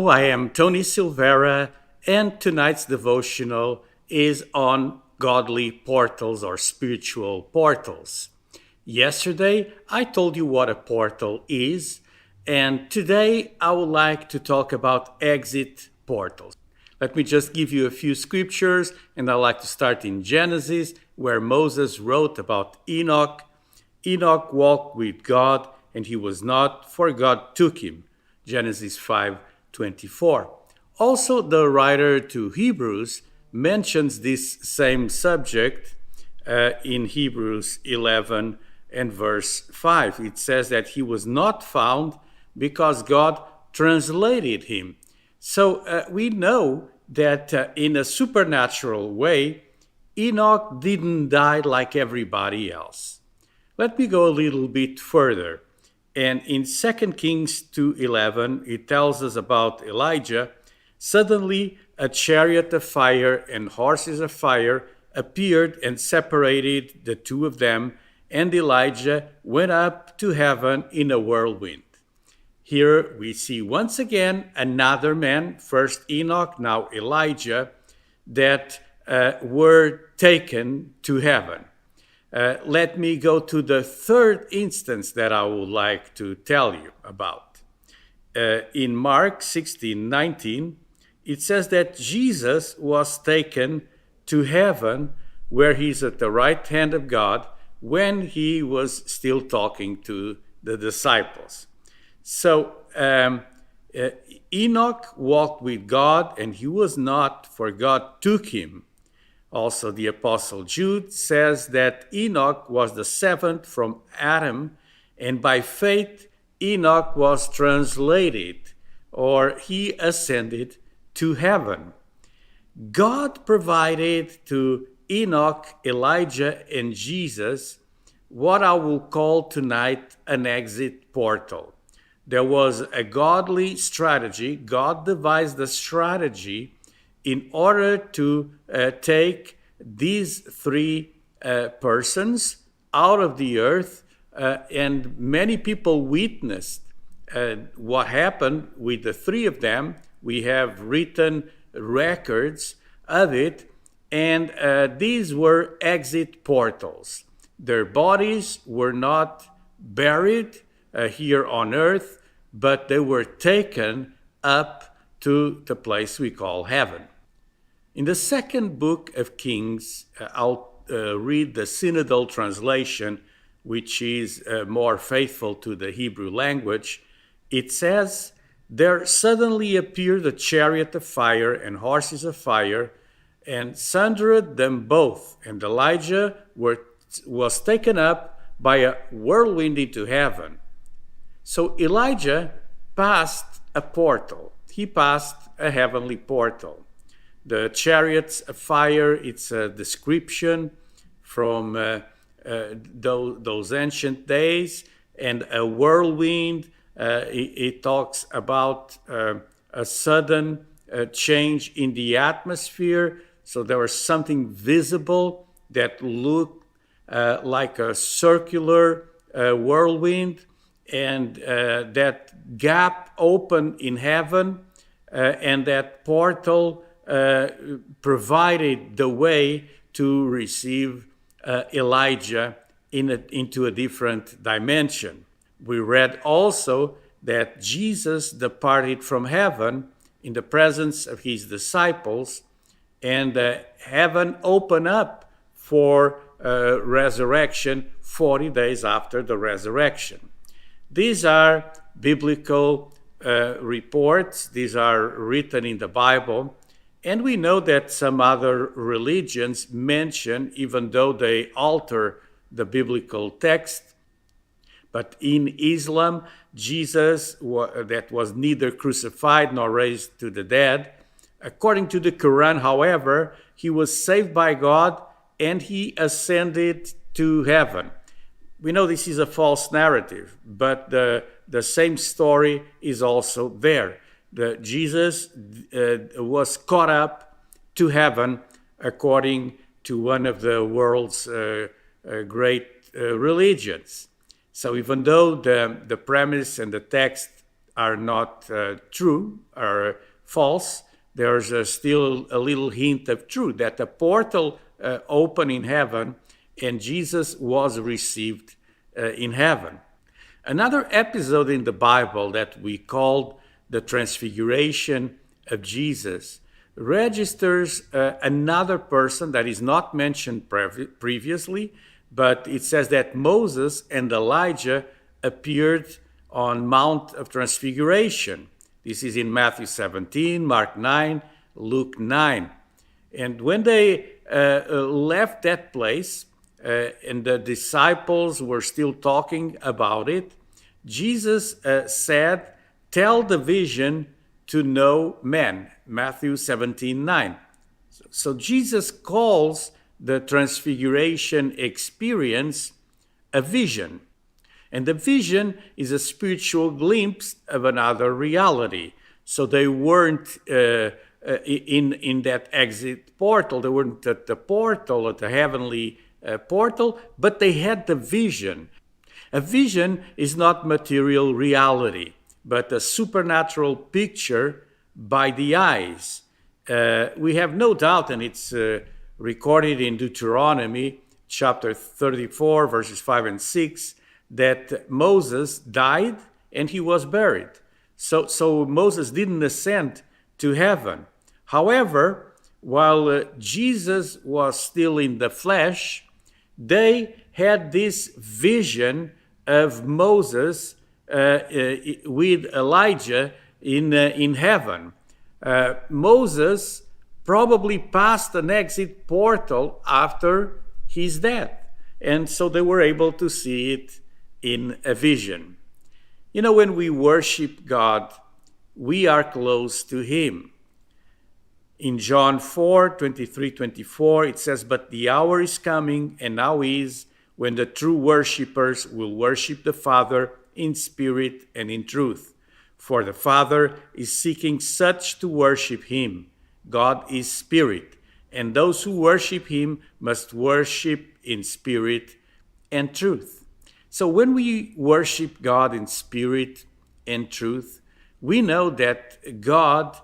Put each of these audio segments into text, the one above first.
Hello, I am Tony Silvera, and tonight's devotional is on godly portals or spiritual portals. Yesterday, I told you what a portal is, and today I would like to talk about exit portals. Let me just give you a few scriptures, and I'd like to start in Genesis, where Moses wrote about Enoch. Enoch walked with God, and he was not, for God took him. Genesis 5:24. Also, the writer to Hebrews mentions this same subject in Hebrews 11 and verse 5. It says that he was not found because God translated him. So we know that in a supernatural way, Enoch didn't die like everybody else. Let me go a little bit further. And in 2 Kings 2:11, it tells us about Elijah. Suddenly, a chariot of fire and horses of fire appeared and separated the two of them, and Elijah went up to heaven in a whirlwind. Here we see once again another man, first Enoch, now Elijah, that were taken to heaven. Let me go to the third instance that I would like to tell you about. In Mark 16:19, it says that Jesus was taken to heaven, where he's at the right hand of God, when he was still talking to the disciples. So Enoch walked with God, and he was not, for God took him. Also, the Apostle Jude says that Enoch was the seventh from Adam, and by faith Enoch was translated, or he ascended to heaven. God provided to Enoch, Elijah, and Jesus what I will call tonight an exit portal. There was a godly strategy. God devised a strategy in order to take these three persons out of the earth, and many people witnessed what happened with the three of them. We have written records of it, and these were exit portals. Their bodies were not buried here on earth, but they were taken up to the place we call heaven. In the second book of Kings, I'll read the synodal translation, which is more faithful to the Hebrew language. It says, "There suddenly appeared a chariot of fire and horses of fire, and sundered them both, and Elijah was taken up by a whirlwind into heaven." So Elijah passed a portal. He passed a heavenly portal. The chariots of fire, it's a description from those ancient days, and a whirlwind, it talks about a sudden change in the atmosphere. So there was something visible that looked like a circular whirlwind, and that gap opened in heaven, and that portal provided the way to receive Elijah into a different dimension. We read also that Jesus departed from heaven in the presence of his disciples, and heaven opened up for resurrection 40 days after the resurrection. These are biblical reports. These are written in the Bible. And we know that some other religions mention, even though they alter the biblical text, but in Islam, Jesus, that was neither crucified nor raised to the dead. According to the Quran, however, he was saved by God and he ascended to heaven. We know this is a false narrative, but the same story is also there. Jesus was caught up to heaven according to one of the world's great religions. So even though the premise and the text are not true, are false, there's still a little hint of truth, that a portal opened in heaven and Jesus was received in heaven. Another episode in the Bible that we called the Transfiguration of Jesus registers another person that is not mentioned previously, but it says that Moses and Elijah appeared on Mount of Transfiguration. This is in Matthew 17, Mark 9, Luke 9. And when they left that place, and the disciples were still talking about it, Jesus said, "Tell the vision to no man." Matthew 17:9. So Jesus calls the transfiguration experience a vision. And the vision is a spiritual glimpse of another reality. So they weren't in that exit portal. They weren't at the portal, at the heavenly portal, but they had the vision. A vision is not material reality, but a supernatural picture by the eyes. We have no doubt, and it's recorded in Deuteronomy chapter 34, verses 5 and 6, that Moses died and he was buried. So Moses didn't ascend to heaven. However, while Jesus was still in the flesh, they had this vision of Moses with Elijah in heaven. Moses probably passed an exit portal after his death, and so they were able to see it in a vision. You know, when we worship God, we are close to Him. In John 4:23-24, it says, "But the hour is coming, and now is, when the true worshippers will worship the Father in spirit and in truth. For the Father is seeking such to worship Him. God is spirit, and those who worship Him must worship in spirit and truth." So when we worship God in spirit and truth, we know that God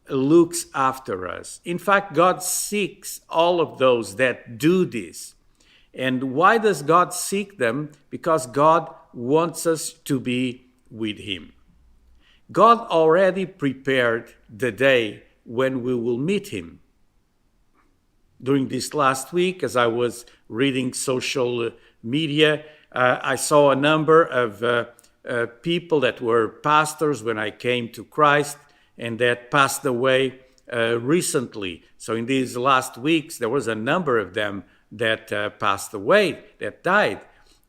looks after us. In fact, God seeks all of those that do this. And why does God seek them? Because God wants us to be with Him. God already prepared the day when we will meet Him. During this last week, as I was reading social media, I saw a number of people that were pastors when I came to Christ and that passed away recently. So in these last weeks, there was a number of them that passed away, that died.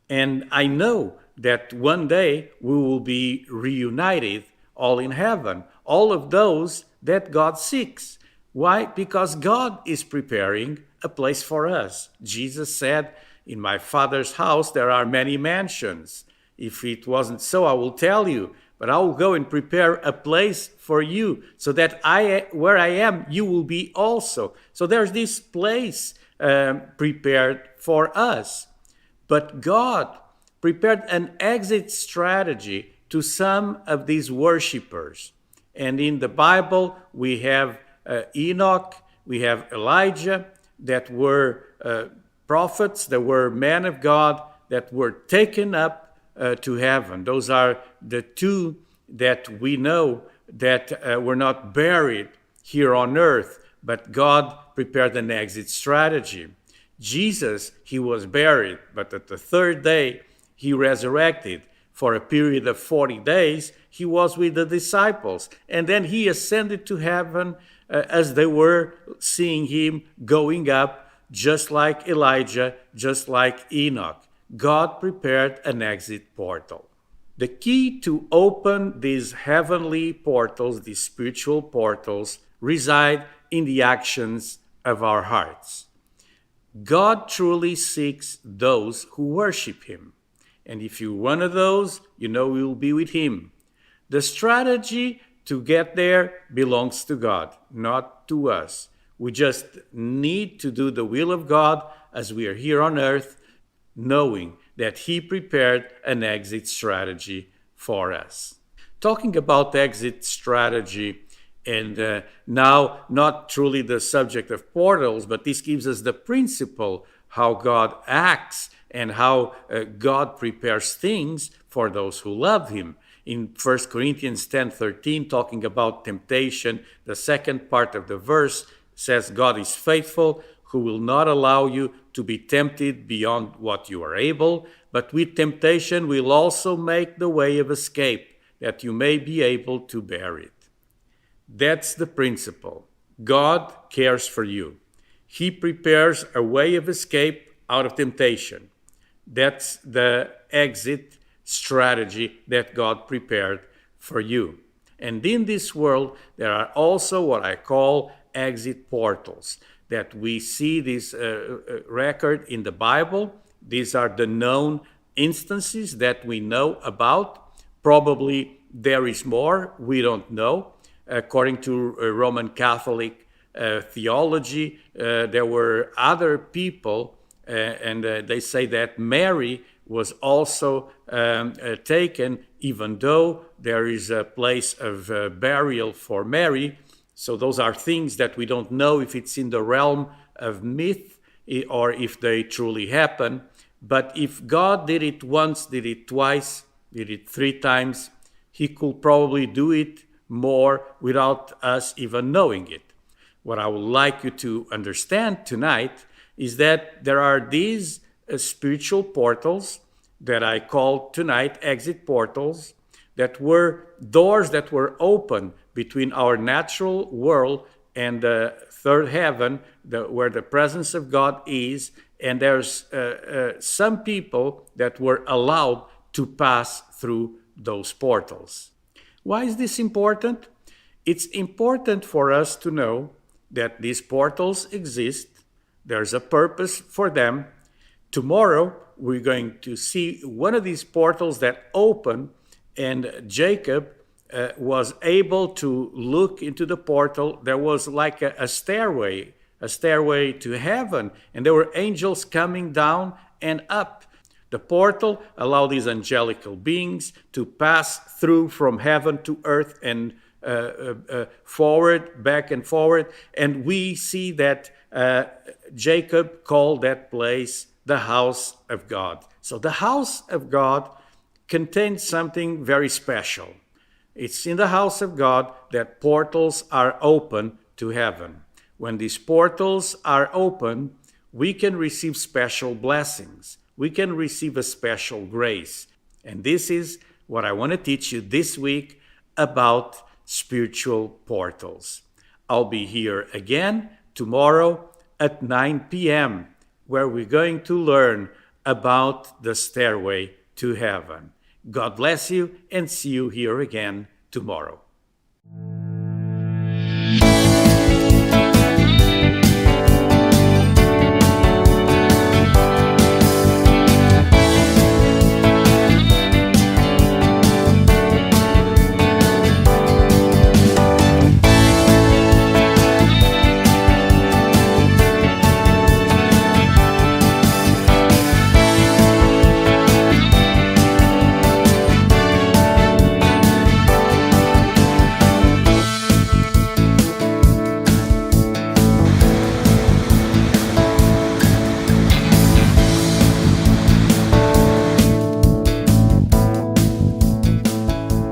And I know that one day we will be reunited all in heaven, all of those that God seeks. Why? Because God is preparing a place for us. Jesus said, "In my Father's house there are many mansions. If it wasn't so, I will tell you. But I will go and prepare a place for you, so that where I am, you will be also." So there's this place prepared for us. But God prepared an exit strategy to some of these worshipers. And in the Bible, we have Enoch, we have Elijah, that were prophets, that were men of God, that were taken up to heaven. Those are the two that we know that were not buried here on earth, but God prepared an exit strategy. Jesus, He was buried, but at the third day, He resurrected. For a period of 40 days, He was with the disciples. And then He ascended to heaven as they were seeing Him going up, just like Elijah, just like Enoch. God prepared an exit portal. The key to open these heavenly portals, these spiritual portals, reside in the actions of our hearts. God truly seeks those who worship Him. And if you're one of those, you know you'll be with Him. The strategy to get there belongs to God, not to us. We just need to do the will of God as we are here on earth, knowing that He prepared an exit strategy for us. talking about exit strategy, and now not truly the subject of portals, but this gives us the principle how God acts and how God prepares things for those who love him. In 1 Corinthians 10:13, talking about temptation, the second part of the verse says, God is faithful, who will not allow you to be tempted beyond what you are able, but with temptation will also make the way of escape, that you may be able to bear it. That's the principle. God cares for you. He prepares a way of escape out of temptation. That's the exit strategy that God prepared for you. And in this world, there are also what I call exit portals, that we see this record in the Bible. These are the known instances that we know about. Probably there is more, we don't know. According to Roman Catholic theology, there were other people, and they say that Mary was also taken, even though there is a place of burial for Mary. So those are things that we don't know if it's in the realm of myth or if they truly happen. But if God did it once, did it twice, did it 3 times, he could probably do it more without us even knowing it. What I would like you to understand tonight is that there are these spiritual portals that I call tonight exit portals, that were doors that were open between our natural world and the third heaven, where the presence of God is, and there's some people that were allowed to pass through those portals. Why is this important? It's important for us to know that these portals exist. There's a purpose for them. Tomorrow, we're going to see one of these portals that open, and Jacob was able to look into the portal. There was like a stairway to heaven, and there were angels coming down and up. The portal allowed these angelical beings to pass through from heaven to earth and forward, back and forward. And we see that Jacob called that place the house of God. So the house of God contains something very special. It's in the house of God that portals are open to heaven. When these portals are open, we can receive special blessings. We can receive a special grace. And this is what I want to teach you this week about spiritual portals. I'll be here again tomorrow at 9 p.m., where we're going to learn about the stairway to heaven. God bless you, and see you here again tomorrow.